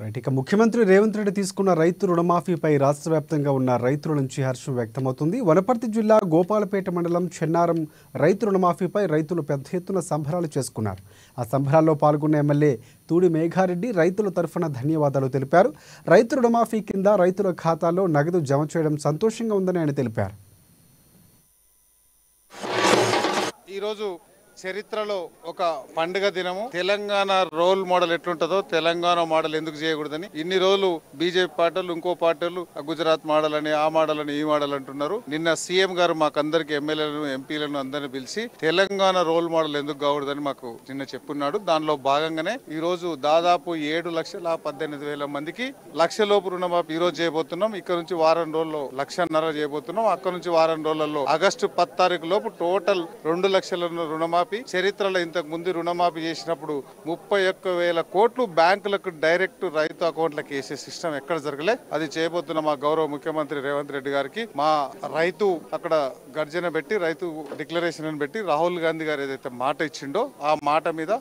Right. ఇక ముఖ్యమంత్రి రేవంత్ రెడ్డి తీసుకున్న రైతు రుణమాఫీపై రాష్ట్ర వ్యాప్తంగా ఉన్న రైతుల నుంచి హర్షం వ్యక్తమవుతుంది. వనపర్తి జిల్లా గోపాలపేట మండలం చెన్నారం రైతు రుణమాఫీపై రైతులు పెద్ద ఎత్తున సంబరాలు చేసుకున్నారు. ఆ సంబరాల్లో పాల్గొన్న ఎమ్మెల్యే తూడి మేఘారెడ్డి రైతుల తరఫున ధన్యవాదాలు తెలిపారు. రైతు రుణమాఫీ కింద రైతుల ఖాతాల్లో నగదు జమ చేయడం సంతోషంగా ఉందని ఆయన తెలిపారు. ఈరోజు చరిత్రలో ఒక పండుగ దినము. తెలంగాణ రోల్ మోడల్ ఎట్లుంటుందో తెలంగాణ మోడల్ ఎందుకు చేయకూడదని ఇన్ని రోజులు బీజేపీ పార్టీలు ఇంకో పార్టీలు గుజరాత్ మోడల్ అని ఆ మోడల్ అని ఈ మోడల్ అంటున్నారు. నిన్న సీఎం గారు మాకందరికి ఎమ్మెల్యేలను ఎంపీలను అందరిని పిలిచి తెలంగాణ రోల్ మోడల్ ఎందుకు కాకూడదని మాకు నిన్న చెప్పున్నాడు. దానిలో భాగంగానే ఈ రోజు దాదాపు 7,18,000 మందికి లక్షలోపు రుణమాఫీ ఈ రోజు చేయబోతున్నాం. ఇక్కడ నుంచి వారం రోజుల్లో 1,50,000 చేయబోతున్నాం. అక్కడ నుంచి వారం రోజులలో ఆగస్టు 10 తారీఖు లోపు టోటల్ 2 లక్షల రుణమాఫీ. చరిత్రలో ఇంతకు ముందు రుణమాఫీ చేసినప్పుడు 31,000 కోట్లు బ్యాంకులకు డైరెక్ట్ రైతు అకౌంట్లకు వేసే సిస్టమ్ ఎక్కడ జరగలే. అది చేయబోతున్న మా గౌరవ ముఖ్యమంత్రి రేవంత్ రెడ్డి గారికి మా రైతు అక్కడ గర్జన పెట్టి రైతు డిక్లరేషన్ పెట్టి రాహుల్ గాంధీ గారు ఏదైతే మాట ఇచ్చిండో ఆ మాట మీద